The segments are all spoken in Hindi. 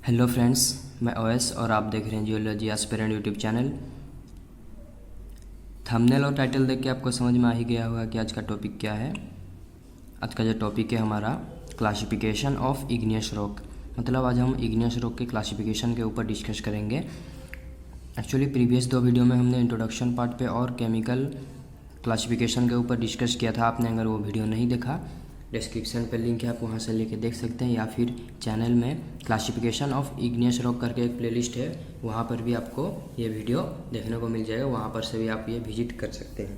हेलो फ्रेंड्स, मैं ओएस और आप देख रहे हैं geology aspirant YouTube channel. Thumbnail और टाइटल देख के आपको समझ में आ ही गया होगा कि आज का टॉपिक क्या है। आज का जो टॉपिक है हमारा क्लासिफिकेशन ऑफ इग्नियस रॉक। मतलब आज हम इग्नियस रॉक के क्लासिफिकेशन के ऊपर डिस्कस करेंगे। एक्चुअली प्रीवियस 2 वीडियो में हमने इंट्रोडक्शन पार्ट पे और केमिकल क्लासिफिकेशन के ऊपर डिस्कस किया था। आपने अगर वो वीडियो नहीं देखा, डिस्क्रिप्शन पे लिंक है, आप वहाँ से लेके देख सकते हैं, या फिर चैनल में क्लासिफिकेशन ऑफ इग्नियस रॉक करके एक प्लेलिस्ट है, वहाँ पर भी आपको ये वीडियो देखने को मिल जाएगा। वहाँ पर से भी आप ये विजिट कर सकते हैं।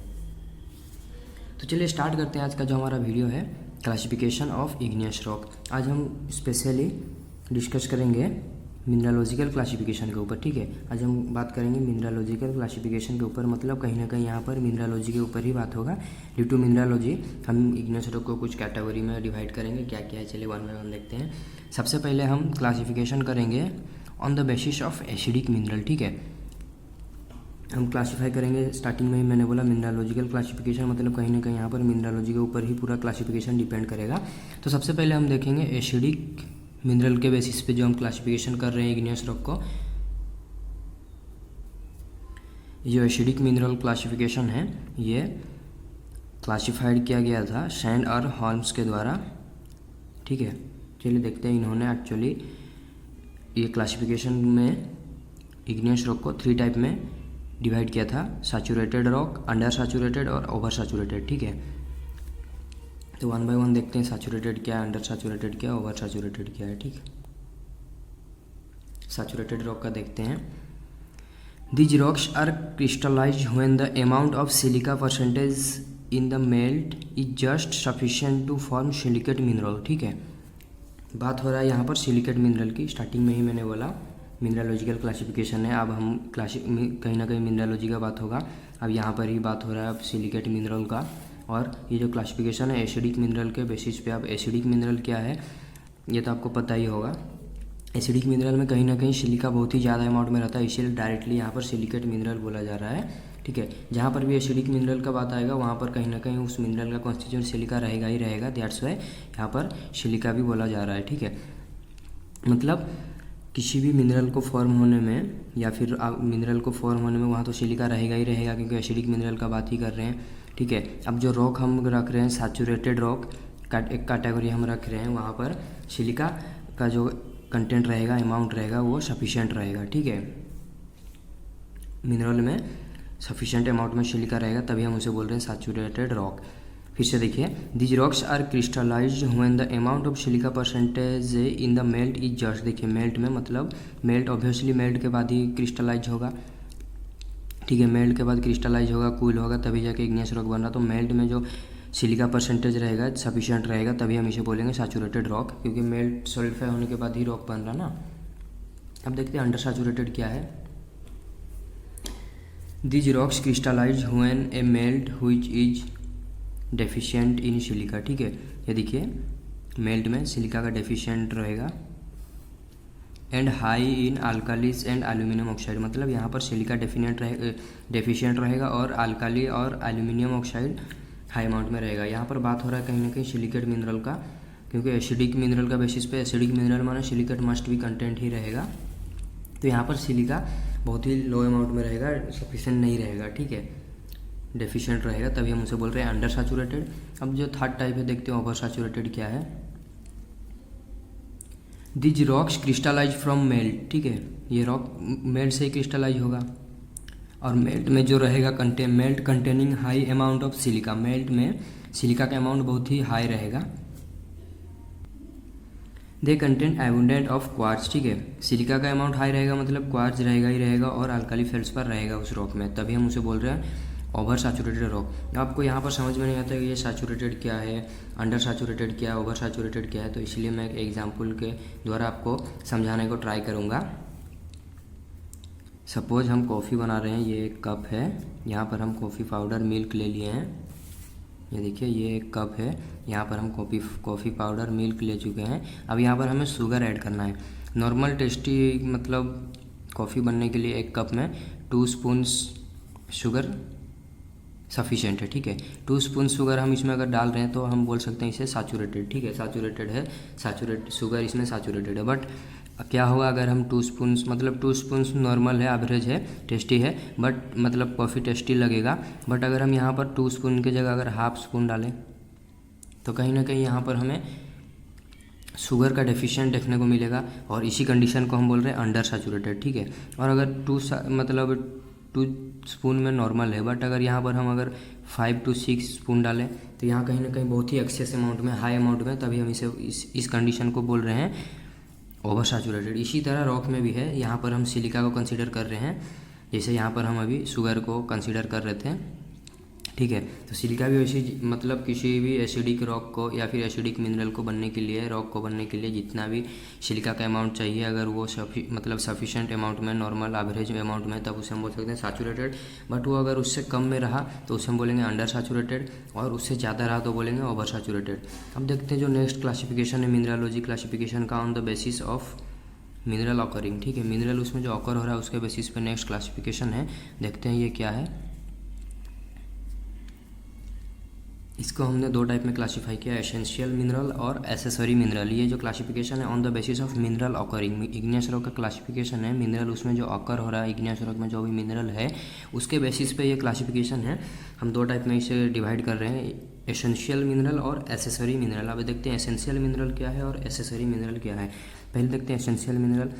तो चलिए स्टार्ट करते हैं आज का जो हमारा वीडियो है, क्लासिफिकेशन ऑफ इग्नियस रॉक। आज हम स्पेशली डिस्कस करेंगे मिनरलोजिकल क्लासिफिकेशन के ऊपर। ठीक है, आज हम बात करेंगे मिनरलोजिकल क्लासिफिकेशन के ऊपर। मतलब कहीं ना कहीं यहाँ पर मिनरलोजी के ऊपर ही बात होगा। ड्यू टू मिनरलोजी हम इग्नियस रॉक को कुछ कैटेगरी में डिवाइड करेंगे। क्या क्या है, चलिए वन बाय वन देखते हैं। सबसे पहले हम क्लासिफिकेशन करेंगे on the basis of acidic mineral. ठीक है, हम क्लासीफाई करेंगे। स्टार्टिंग में ही मैंने बोला मिनरलोजिकल क्लासिफिकेशन, मतलब कहीं ना कहीं यहाँ पर मिनरलोजी के ऊपर ही पूरा क्लासिफिकेशन डिपेंड करेगा। तो सबसे पहले हम देखेंगे एसिडिक मिनरल के बेसिस पे जो हम क्लासिफिकेशन कर रहे हैं इग्नियस रॉक को। जो एसिडिक मिनरल क्लासिफिकेशन है ये क्लासिफाइड किया गया था सैंड और हॉल्म्स के द्वारा। ठीक है, चलिए देखते हैं। इन्होंने एक्चुअली ये क्लासिफिकेशन में इग्नियस रॉक को 3 टाइप में डिवाइड किया था: सैचुरेटेड रॉक, अंडर सैचुरेटेड और ओवर सैचुरेटेड। ठीक है, तो वन बाय वन देखते हैं। सैचुरेटेड क्या है, अंडर सैचुरेटेड क्या है, ओवर सैचुरेटेड क्या है। ठीक, सैचुरेटेड रॉक का देखते हैं। These rocks are crystallised when the amount of silica percentage in the melt is just sufficient to form silicate mineral. ठीक है, बात हो रहा है यहाँ पर सिलिकेट मिनरल की। स्टार्टिंग में ही मैंने बोला मिनरलोजिकल क्लासिफिकेशन है। अब हम कहीं ना कहीं मिनरलोजी का बात होगा। अब यहाँ पर ही बात हो रहा है अब सिलिकेट मिनरल का। और ये जो क्लासिफिकेशन है एसिडिक मिनरल के बेसिस पे। अब एसिडिक मिनरल क्या है ये तो आपको पता ही होगा। एसिडिक मिनरल में कहीं ना कहीं सिलिका बहुत ही ज़्यादा अमाउंट में रहता है, इसीलिए डायरेक्टली यहाँ पर सिलिकेट मिनरल बोला जा रहा है। ठीक है, जहाँ पर भी एसिडिक मिनरल का बात आएगा वहाँ पर कहीं ना कहीं उस मिनरल का कॉन्स्टिट्यूएंट सिलिका रहेगा ही रहेगा। दैट्स वाई यहाँ पर सिलिका भी बोला जा रहा है। ठीक है, मतलब किसी भी मिनरल को फॉर्म होने में या फिर मिनरल को फॉर्म होने में वहाँ तो सिलिका रहेगा ही रहेगा, क्योंकि एसिडिक मिनरल का बात ही कर रहे हैं। ठीक है, अब जो रॉक हम रख रहे हैं सैचुरेटेड रॉक का एक कैटेगरी हम रख रहे हैं, वहाँ पर सिलिका का जो कंटेंट रहेगा, अमाउंट रहेगा, वो सफिशिएंट रहेगा। ठीक है, मिनरल में सफिशिएंट अमाउंट में सिलिका रहेगा, तभी हम उसे बोल रहे हैं सैचुरेटेड रॉक। फिर से देखिए, these rocks are crystallised when the amount of silica percentage in the melt is just. देखिए मेल्ट में मतलब मेल्ट ऑब्वियसली मेल्ट के बाद ही क्रिस्टलाइज होगा। ठीक है, मेल्ट के बाद क्रिस्टलाइज होगा, कूल होगा, तभी जाके इग्नियस रॉक बन रहा। तो मेल्ट में जो सिलिका परसेंटेज रहेगा सफिशिएंट रहेगा, तभी हम इसे बोलेंगे सैचुरेटेड रॉक, क्योंकि मेल्ट सॉलिडिफाई होने के बाद ही रॉक बन रहा ना। अब देखते हैं अंडर सैचुरेटेड क्या है। These rocks crystallise when a melt which is deficient in silica. ठीक है, ये देखिए मेल्ट में सिलिका का डेफिशिएंट रहेगा and high in alkalies and aluminium oxide. मतलब यहाँ पर सिलिका डेफिशिएंट रहेगा और अल्काली और एल्यूमिनियम ऑक्साइड हाई अमाउंट में रहेगा। यहाँ पर बात हो रहा है कहीं ना कहीं सिलिकेट मिनरल का, क्योंकि एसिडिक मिनरल का बेसिस पे एसिडिक मिनरल माने सिलिकेट मस्ट भी कंटेंट ही रहेगा। तो यहाँ पर सिलिका बहुत ही लो अमाउंट में रहेगा, सफिशिएंट नहीं रहेगा। ठीक है, डेफिशिएंट रहेगा, तभी हम उसे बोल रहे हैं अंडर सैचुरेटेड। अब जो थर्ड टाइप है देखते हैं ओवर सैचुरेटेड क्या है। These rocks crystallise from melt. ठीक है, ये रॉक मेल्ट से ही क्रिस्टलाइज होगा और मेल्ट में जो रहेगा melt containing high amount of silica. Melt में सिलिका का अमाउंट बहुत ही हाई रहेगा। दे कंटेंट एबुंडेंट ऑफ क्वार्ट्ज। ठीक है, सिलिका का अमाउंट हाई रहेगा मतलब क्वार्ट्ज रहेगा ही रहेगा और अल्काली फेल्स पर रहेगा उस रॉक में, तभी हम उसे बोल रहे हैं ओवर सैचुरेटेड रॉक। आपको यहाँ पर समझ में नहीं आता कि ये सैचुरेटेड क्या है, अंडर सैचुरेटेड क्या है, ओवर सैचुरेटेड क्या है, तो इसलिए मैं एक एग्जांपल के द्वारा आपको समझाने को ट्राई करूँगा। सपोज हम कॉफ़ी बना रहे हैं, ये एक कप है, यहाँ पर हम कॉफ़ी पाउडर मिल्क ले लिए हैं। ये देखिए ये एक कप है, यहाँ पर हम कॉफ़ी पाउडर मिल्क ले चुके हैं। अब यहाँ पर हमें शुगर ऐड करना है। नॉर्मल टेस्टी मतलब कॉफ़ी बनने के लिए एक कप में 2 स्पून शुगर सफिशिएंट है। ठीक है, 2 स्पून शुगर हम इसमें अगर डाल रहे हैं तो हम बोल सकते हैं इसे सैचुरेटेड। ठीक है, सैचुरेटेड है, शुगर इसमें सैचुरेटेड है। बट क्या होगा अगर हम 2 स्पून, मतलब 2 स्पून नॉर्मल है, एवरेज है, टेस्टी है, बट मतलब कॉफ़ी टेस्टी लगेगा। बट अगर हम यहाँ पर 2 स्पून की जगह अगर हाफ स्पून डालें तो कहीं ना कहीं यहाँ पर हमें शुगर का डेफिशिएंट देखने को मिलेगा, और इसी कंडीशन को हम बोल रहे हैं अंडर सैचुरेटेड, ठीक है। और अगर मतलब 2 स्पून में नॉर्मल है, बट अगर यहाँ पर हम अगर 5 to 6 स्पून डालें तो यहाँ कहीं ना कहीं बहुत ही एक्सेस अमाउंट में, हाई अमाउंट में, तभी हम इसे इस कंडीशन को बोल रहे हैं ओवर सैचुरेटेड। इसी तरह रॉक में भी है, यहाँ पर हम सिलिका को कंसीडर कर रहे हैं, जैसे यहाँ पर हम अभी शुगर को कंसीडर कर रहे थे, ठीक है। तो सिलिका भी वैसे मतलब किसी भी एसिडिक रॉक को या फिर एसिडिक मिनरल को बनने के लिए, रॉक को बनने के लिए जितना भी सिलिका का अमाउंट चाहिए, अगर वो मतलब सफिशेंट अमाउंट में, नॉर्मल एवरेज अमाउंट में, तब उसे हम बोल सकते हैं सैचुरेटेड। बट वो अगर उससे कम में रहा तो उसे हम बोलेंगे अंडर सैचुरेटेड, और उससे ज़्यादा रहा तो बोलेंगे ओवर सैचुरेटेड। अब देखते हैं जो नेक्स्ट क्लासिफिकेशन है मिनरलोजी क्लासिफिकेशन का, on the basis of mineral occurring, ठीक है। मिनरल उसमें जो ऑकर हो रहा है उसके बेसिस पे नेक्स्ट क्लासिफिकेशन है, देखते हैं ये क्या है। इसको हमने 2 टाइप में क्लासीफाई किया, एसेंशियल मिनरल और एसेसरी मिनरल। ये जो क्लासिफिकेशन है on the basis of mineral occurring, igneous rock का क्लासिफिकेशन है। मिनरल उसमें जो ऑकर हो रहा है इग्नियस रॉक में, जो भी मिनरल है उसके बेसिस पे ये क्लासिफिकेशन है। हम 2 टाइप में इसे डिवाइड कर रहे हैं, एसेंशियल मिनरल और एसेसरी मिनरल। अब देखते हैं एसेंशियल मिनरल क्या है और एसेसरी मिनरल क्या है। पहले देखते हैं essential mineral.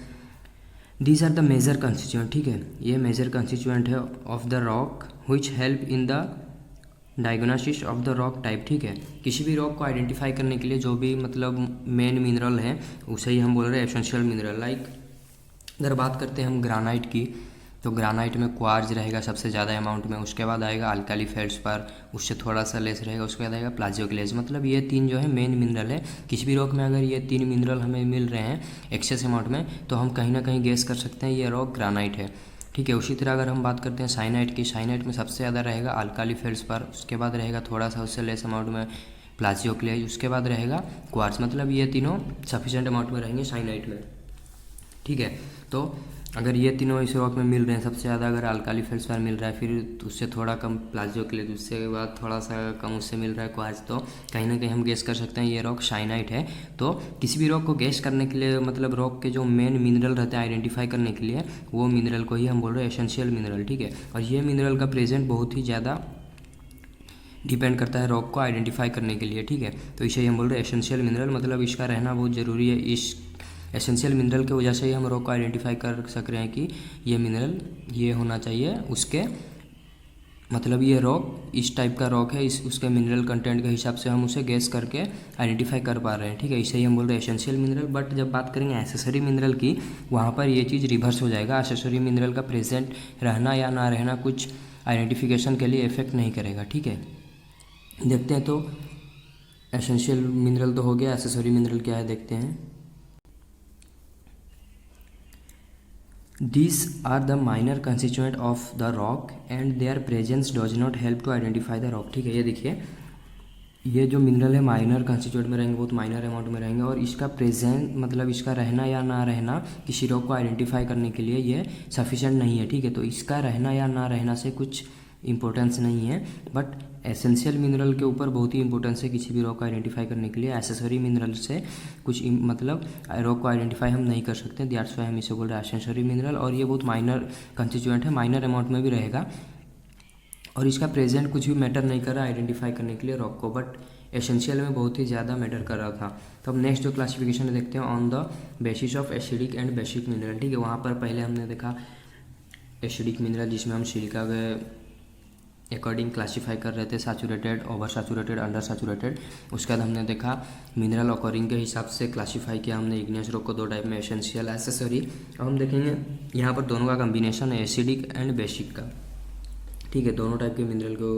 These are the major constituent, ठीक है। ये मेजर कंस्टिट्यूएंट है of the rock which help in the diagnosis of the rock type, ठीक है। किसी भी रॉक को आइडेंटिफाई करने के लिए जो भी मतलब मेन मिनरल है उसे ही हम बोल रहे हैं एसेंशियल मिनरल। लाइक अगर बात करते हैं हम ग्रानाइट की, तो ग्रानाइट में क्वार्ज रहेगा सबसे ज़्यादा अमाउंट में, उसके बाद आएगा अल्काली फेल्ड्सपार, उससे थोड़ा सा लेस रहेगा, उसके बाद आएगा प्लाजियोक्लेज। मतलब ये 3 जो है मेन मिनरल है। किसी भी रॉक में अगर ये 3 मिनरल हमें मिल रहे हैं एक्सेस अमाउंट में, तो हम कहीं ना कहीं गेस कर सकते हैं ये रॉक ग्रानाइट है, ठीक है। उसी तरह अगर हम बात करते हैं साइनाइट की, साइनाइट में सबसे ज़्यादा रहेगा अल्काली फेल्ड्सपार, उसके बाद रहेगा थोड़ा सा उससे लेस अमाउंट में प्लाजियोक्लेज, उसके बाद रहेगा क्वार्ट्ज। मतलब ये तीनों सफिशेंट अमाउंट में रहेंगे साइनाइट में, ठीक है। तो अगर ये तीनों इस रॉक में मिल रहे हैं, सबसे ज़्यादा अगर अल्काली फेल्ड्सपार मिल रहा है, फिर उससे थोड़ा कम प्लाजियोक्लेज, उससे बाद थोड़ा सा कम उससे मिल रहा है क्वार्ट्ज, तो कहीं ना कहीं हम गेस कर सकते हैं ये रॉक साइनाइट है। तो किसी भी रॉक को गेस करने के लिए, मतलब रॉक के जो मेन मिनरल रहते हैं आइडेंटिफाई करने के लिए, वो मिनरल को ही हम बोल रहे हैं एसेंशियल मिनरल, ठीक है। और ये मिनरल का प्रेजेंट बहुत ही ज़्यादा डिपेंड करता है रॉक को आइडेंटिफाई करने के लिए, ठीक है। तो इसे हम बोल रहे हैं एसेंशियल मिनरल, मतलब इसका रहना बहुत ज़रूरी है। इस एसेंशियल मिनरल की वजह से ही हम रॉक को आइडेंटिफाई कर सक रहे हैं कि ये मिनरल ये होना चाहिए, उसके मतलब ये रॉक इस टाइप का रॉक है, इस उसके मिनरल कंटेंट के हिसाब से हम उसे गैस करके आइडेंटिफाई कर पा रहे हैं, ठीक है। इसे ही हम बोल रहे हैं एसेंशियल मिनरल। बट जब बात करेंगे एसेसरी मिनरल की, वहाँ पर ये चीज़ रिवर्स हो जाएगा। एसेसरी मिनरल का प्रेजेंट रहना या ना रहना कुछ आइडेंटिफिकेशन के लिए इफेक्ट नहीं करेगा, ठीक है। देखते हैं, तो एसेंशियल मिनरल तो हो गया, एसेसरी मिनरल क्या है देखते हैं। These are the minor constituent of the rock and their presence does not help to identify the rock, ठीक है। ये देखिए, ये जो मिनरल है माइनर कंस्टिट्यूएंट में रहेंगे, बहुत माइनर अमाउंट में रहेंगे, और इसका प्रेजेंट मतलब इसका रहना या ना रहना किसी रॉक को आइडेंटिफाई करने के लिए ये सफिशेंट नहीं है, ठीक है। तो इसका रहना या ना रहना से कुछ इंपॉर्टेंस नहीं है, बट एसेंशियल मिनरल के ऊपर बहुत ही इंपॉर्टेंस है किसी भी रॉक को आइडेंटिफाई करने के लिए। एसेसरी मिनरल से कुछ मतलब रॉक को आइडेंटिफाई हम नहीं कर सकते, दैट्स व्हाई हम इसे बोल रहे हैं एसेंशियल मिनरल। और ये बहुत माइनर कंस्टिट्यूएंट है, माइनर अमाउंट में भी रहेगा, और इसका प्रेजेंट कुछ भी मैटर नहीं कर रहा आइडेंटिफाई करने के लिए रॉक को, बट एसेंशियल में बहुत ही ज़्यादा मैटर कर रहा था। तो अब नेक्स्ट जो क्लासिफिकेशन देखते हैं on the basis of acidic and basic mineral, ठीक है। वहाँ पर पहले हमने देखा एसिडिक मिनरल, जिसमें हम सिलिका के अकॉर्डिंग क्लासीफाई कर रहे थे, saturated, over saturated, under saturated. उसके बाद हमने देखा मिनरल ऑकरिंग के हिसाब से क्लासीफाई किया हमने इग्नियस रॉक को 2 टाइप में, एसेंशियल, एसेसरी। अब हम देखेंगे यहाँ पर दोनों का कम्बिनेशन है, एसिडिक एंड बेसिक का, ठीक है। दोनों टाइप के मिनरल को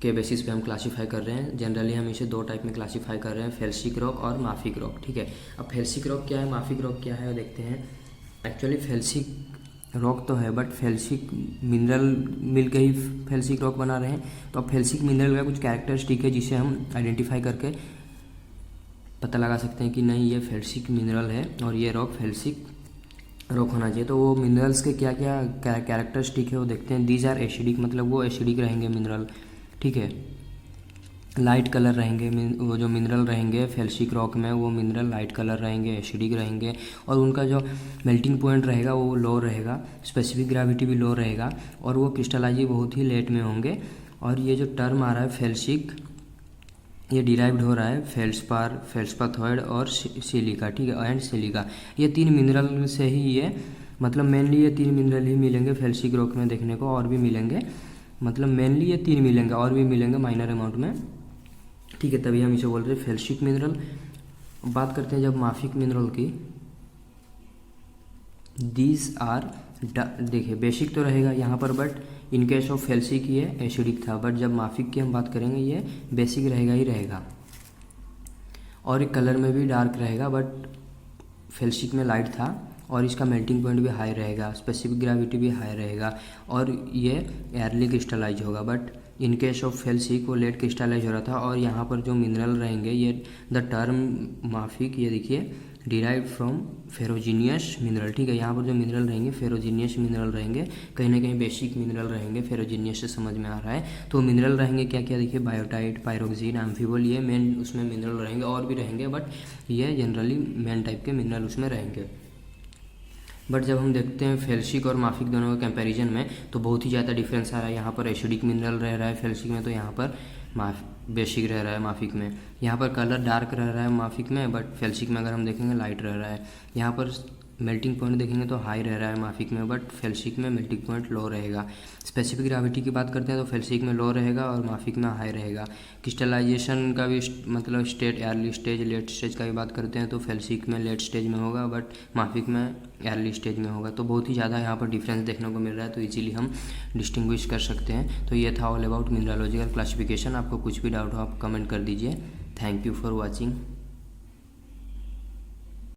के बेसिस पे हम क्लासीफाई कर रहे हैं। जनरली हम इसे 2 टाइप में क्लासीफाई कर रहे हैं, फेल्सिक रॉक और माफिक रॉक, ठीक है। अब फेल्सिक रॉक क्या है, माफिक रॉक क्या है, देखते हैं। एक्चुअली फेल्सिक रॉक तो है, बट फेल्सिक मिनरल मिल के ही फेल्सिक रॉक बना रहे हैं। तो अब फेल्सिक मिनरल का कुछ कैरेक्टरिस्टिक है जिसे हम आइडेंटिफाई करके पता लगा सकते हैं कि नहीं ये फेल्सिक मिनरल है और ये रॉक फेल्सिक रॉक होना चाहिए। तो वो मिनरल्स के क्या क्या कैरेक्टरिस्टिक है वो देखते हैं। दीज आर एसिडिक, मतलब वो एसिडिक रहेंगे मिनरल, ठीक है। लाइट कलर रहेंगे, वो जो मिनरल रहेंगे फेल्सिक रॉक में वो मिनरल लाइट कलर रहेंगे, एसिडिक रहेंगे, और उनका जो मेल्टिंग पॉइंट रहेगा वो लो रहेगा, स्पेसिफिक ग्रेविटी भी लो रहेगा, और वो क्रिस्टलाइज बहुत ही लेट में होंगे। और ये जो टर्म आ रहा है फेल्सिक, ये डिराइव्ड हो रहा है फेल्सपार, फेल्सपाथॉइड और सिलिका, ठीक है, एंड सिलिका, ये 3 मिनरल से ही ये मतलब मेनली ये 3 मिनरल ही मिलेंगे फेल्सिक रॉक में देखने को, और भी मिलेंगे, मतलब मेनली ये 3 मिलेंगे, और भी मिलेंगे माइनर अमाउंट में, ठीक है, तभी हम इसे बोल रहे हैं फेल्सिक मिनरल। बात करते हैं जब माफिक मिनरल की, दीज आर, देखिए बेसिक तो रहेगा यहाँ पर, but in case of felsic ये एसिडिक था, बट जब माफिक की हम बात करेंगे ये बेसिक रहेगा ही रहेगा, और कलर में भी डार्क रहेगा, बट फेल्सिक में लाइट था, और इसका मेल्टिंग पॉइंट भी हाई रहेगा, स्पेसिफिक ग्रेविटी भी हाई रहेगा, और ये एयरली क्रिस्टलाइज होगा, but in case of felsic वो लेट क्रिस्टलाइज हो रहा था। और यहाँ पर जो मिनरल रहेंगे ये द टर्म माफिक, ये देखिए डिराइव फ्रॉम फेरोजीनियस मिनरल, ठीक है, यहाँ पर जो मिनरल रहेंगे फेरोजीनियस मिनरल रहेंगे, कहीं ना कहीं बेसिक मिनरल रहेंगे, फेरोजीनियस से समझ में आ रहा है। तो मिनरल रहेंगे क्या क्या, देखिए बायोटाइट, पायरोक्सिन, एम्फीबोल, ये मेन उसमें मिनरल रहेंगे, और भी रहेंगे, बट ये जनरली मेन टाइप के मिनरल उसमें रहेंगे। बट जब हम देखते हैं फेल्सिक और माफिक दोनों के कंपैरिजन में, तो बहुत ही ज़्यादा डिफरेंस आ रहा है। यहाँ पर एसिडिक मिनरल रह रहा है फेल्सिक में, तो यहाँ पर बेसिक रह रहा है माफिक में। यहाँ पर कलर डार्क रह रहा है माफिक में, बट फेल्सिक में अगर हम देखेंगे लाइट रह रहा है। यहाँ पर मेल्टिंग पॉइंट देखेंगे तो हाई रह रहा है माफिक में, बट फेल्सिक में मेल्टिंग पॉइंट लो रहेगा। स्पेसिफिक ग्रेविटी की बात करते हैं तो फेल्सिक में लो रहेगा और माफिक में हाई रहेगा। क्रिस्टलाइजेशन का भी मतलब state, early stage, late stage का भी बात करते हैं तो फेल्सिक में लेट स्टेज में होगा, बट माफिक में अर्ली स्टेज में होगा। तो बहुत ही ज़्यादा यहाँ पर डिफरेंस देखने को मिल रहा है, तो इजीली हम डिस्टिंग्विश कर सकते हैं। तो ये था ऑल अबाउट मिनरलोजिकल क्लासिफिकेशन। आपको कुछ भी डाउट हो आप कमेंट कर दीजिए। Thank you for watching.